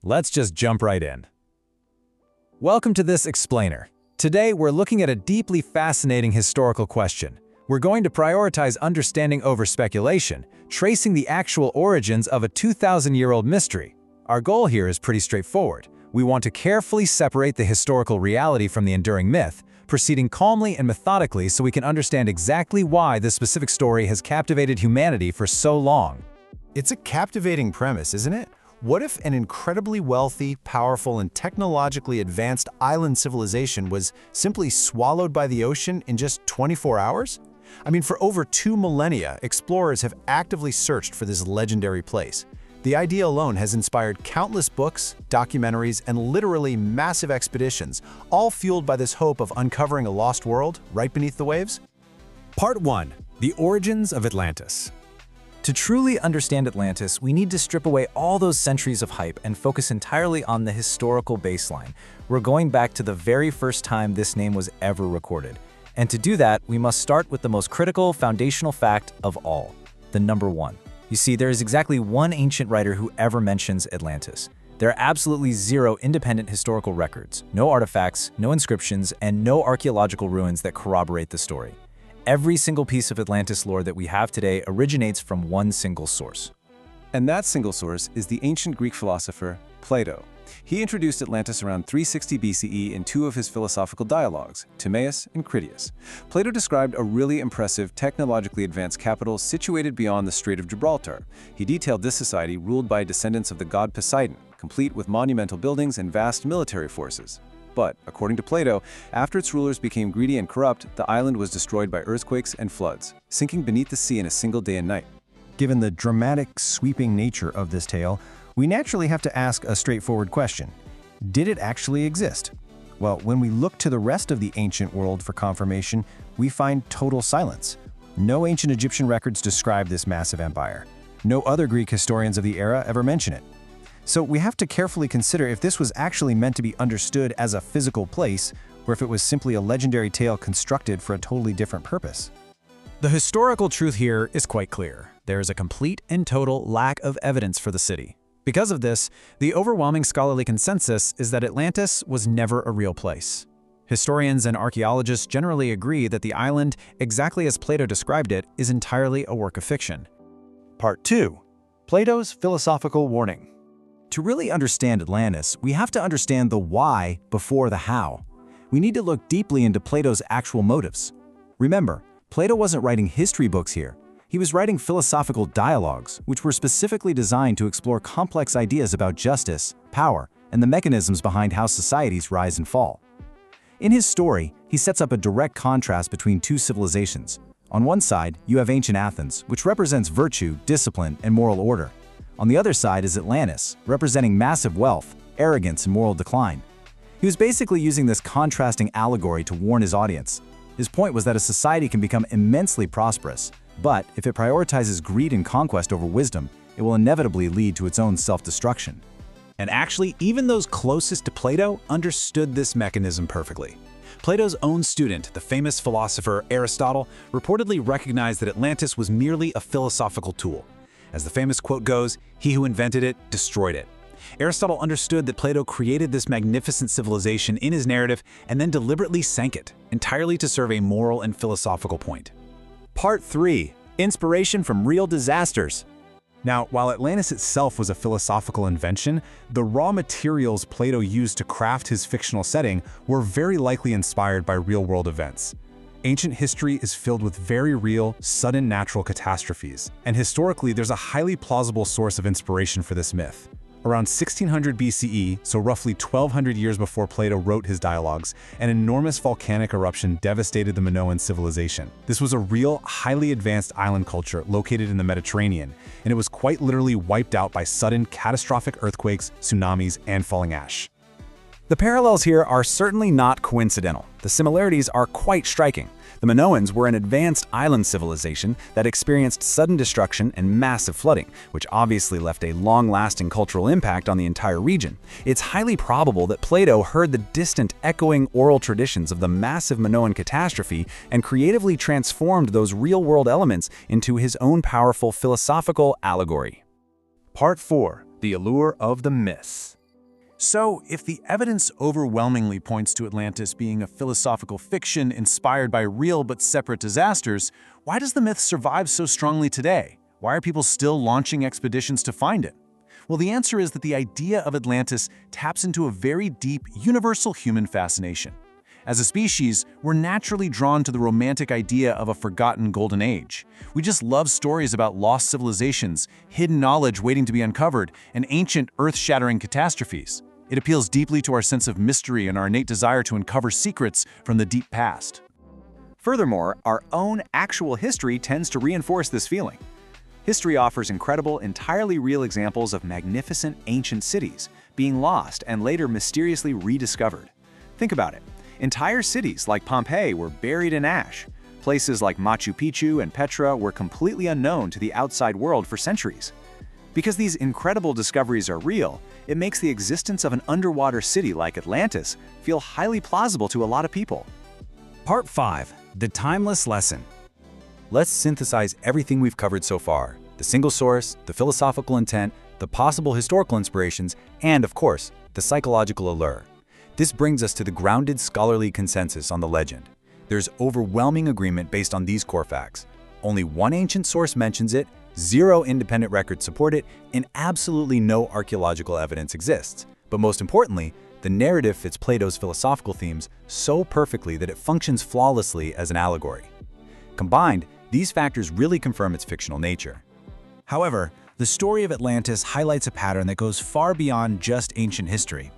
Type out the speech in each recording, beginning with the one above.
Let's just jump right in. Welcome to this explainer. Today, we're looking at a deeply fascinating historical question. We're going to prioritize understanding over speculation, tracing the actual origins of a 2,000-year-old mystery. Our goal here is pretty straightforward. We want to carefully separate the historical reality from the enduring myth, proceeding calmly and methodically so we can understand exactly why this specific story has captivated humanity for so long. It's a captivating premise, isn't it? What if an incredibly wealthy, powerful, and technologically advanced island civilization was simply swallowed by the ocean in just 24 hours? I mean, for over 2 millennia, explorers have actively searched for this legendary place. The idea alone has inspired countless books, documentaries, and literally massive expeditions, all fueled by this hope of uncovering a lost world right beneath the waves. Part 1. The Origins of Atlantis. To truly understand Atlantis, we need to strip away all those centuries of hype and focus entirely on the historical baseline. We're going back to the very first time this name was ever recorded. And to do that, we must start with the most critical, foundational fact of all, the number 1. You see, there is exactly one ancient writer who ever mentions Atlantis. There are absolutely 0 independent historical records, no artifacts, no inscriptions, and no archaeological ruins that corroborate the story. Every single piece of Atlantis lore that we have today originates from one single source. And that single source is the ancient Greek philosopher Plato. He introduced Atlantis around 360 BCE in 2 of his philosophical dialogues, Timaeus and Critias. Plato described a really impressive, technologically advanced capital situated beyond the Strait of Gibraltar. He detailed this society ruled by descendants of the god Poseidon, complete with monumental buildings and vast military forces. But, according to Plato, after its rulers became greedy and corrupt, the island was destroyed by earthquakes and floods, sinking beneath the sea in a single day and night. Given the dramatic, sweeping nature of this tale, we naturally have to ask a straightforward question. Did it actually exist? Well, when we look to the rest of the ancient world for confirmation, we find total silence. No ancient Egyptian records describe this massive empire. No other Greek historians of the era ever mention it. So we have to carefully consider if this was actually meant to be understood as a physical place, or if it was simply a legendary tale constructed for a totally different purpose. The historical truth here is quite clear. There is a complete and total lack of evidence for the city. Because of this, the overwhelming scholarly consensus is that Atlantis was never a real place. Historians and archaeologists generally agree that the island, exactly as Plato described it, is entirely a work of fiction. Part 2. Plato's philosophical warning. To really understand Atlantis, we have to understand the why before the how. We need to look deeply into Plato's actual motives. Remember, Plato wasn't writing history books here. He was writing philosophical dialogues, which were specifically designed to explore complex ideas about justice, power, and the mechanisms behind how societies rise and fall. In his story, he sets up a direct contrast between 2 civilizations. On one side, you have ancient Athens, which represents virtue, discipline, and moral order. On the other side is Atlantis, representing massive wealth, arrogance, and moral decline. He was basically using this contrasting allegory to warn his audience. His point was that a society can become immensely prosperous, but if it prioritizes greed and conquest over wisdom, it will inevitably lead to its own self-destruction. And actually, even those closest to Plato understood this mechanism perfectly. Plato's own student, the famous philosopher Aristotle, reportedly recognized that Atlantis was merely a philosophical tool. As the famous quote goes, "He who invented it, destroyed it." Aristotle understood that Plato created this magnificent civilization in his narrative and then deliberately sank it, entirely to serve a moral and philosophical point. Part 3. Inspiration from real disasters. Now, while Atlantis itself was a philosophical invention, the raw materials Plato used to craft his fictional setting were very likely inspired by real-world events. Ancient history is filled with very real, sudden natural catastrophes, and historically there's a highly plausible source of inspiration for this myth. Around 1600 BCE, so roughly 1200 years before Plato wrote his dialogues, an enormous volcanic eruption devastated the Minoan civilization. This was a real, highly advanced island culture located in the Mediterranean, and it was quite literally wiped out by sudden, catastrophic earthquakes, tsunamis, and falling ash. The parallels here are certainly not coincidental. The similarities are quite striking. The Minoans were an advanced island civilization that experienced sudden destruction and massive flooding, which obviously left a long-lasting cultural impact on the entire region. It's highly probable that Plato heard the distant, echoing oral traditions of the massive Minoan catastrophe and creatively transformed those real-world elements into his own powerful philosophical allegory. Part 4. The Allure of the Myths. So, if the evidence overwhelmingly points to Atlantis being a philosophical fiction inspired by real but separate disasters, why does the myth survive so strongly today? Why are people still launching expeditions to find it? Well, the answer is that the idea of Atlantis taps into a very deep, universal human fascination. As a species, we're naturally drawn to the romantic idea of a forgotten golden age. We just love stories about lost civilizations, hidden knowledge waiting to be uncovered, and ancient, earth-shattering catastrophes. It appeals deeply to our sense of mystery and our innate desire to uncover secrets from the deep past. Furthermore, our own actual history tends to reinforce this feeling. History offers incredible, entirely real examples of magnificent ancient cities being lost and later mysteriously rediscovered. Think about it. Entire cities like Pompeii were buried in ash. Places like Machu Picchu and Petra were completely unknown to the outside world for centuries. Because these incredible discoveries are real, it makes the existence of an underwater city like Atlantis feel highly plausible to a lot of people. Part 5. The Timeless Lesson. Let's synthesize everything we've covered so far: the single source, the philosophical intent, the possible historical inspirations, and, of course, the psychological allure. This brings us to the grounded scholarly consensus on the legend. There's overwhelming agreement based on these core facts. Only one ancient source mentions it, 0 independent records support it, and absolutely no archaeological evidence exists. But most importantly, the narrative fits Plato's philosophical themes so perfectly that it functions flawlessly as an allegory. Combined, these factors really confirm its fictional nature. However, the story of Atlantis highlights a pattern that goes far beyond just ancient history.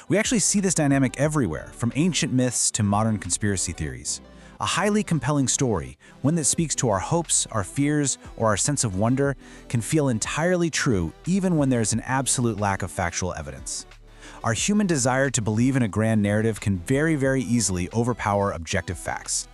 We actually see this dynamic everywhere, from ancient myths to modern conspiracy theories. A highly compelling story, one that speaks to our hopes, our fears, or our sense of wonder, can feel entirely true even when there's an absolute lack of factual evidence. Our human desire to believe in a grand narrative can very easily overpower objective facts.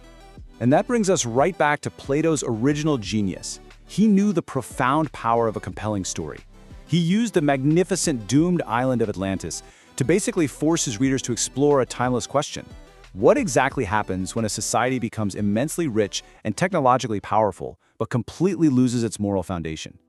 And that brings us right back to Plato's original genius. He knew the profound power of a compelling story. He used the magnificent doomed island of Atlantis to basically force his readers to explore a timeless question. What exactly happens when a society becomes immensely rich and technologically powerful, but completely loses its moral foundation?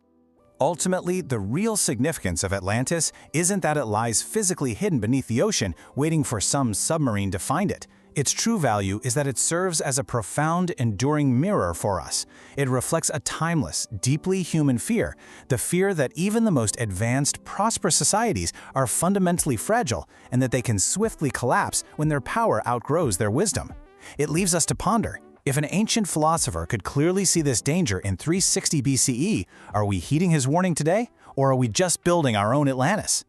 Ultimately, the real significance of Atlantis isn't that it lies physically hidden beneath the ocean, waiting for some submarine to find it. Its true value is that it serves as a profound, enduring mirror for us. It reflects a timeless, deeply human fear, the fear that even the most advanced, prosperous societies are fundamentally fragile and that they can swiftly collapse when their power outgrows their wisdom. It leaves us to ponder, if an ancient philosopher could clearly see this danger in 360 BCE, are we heeding his warning today, or are we just building our own Atlantis?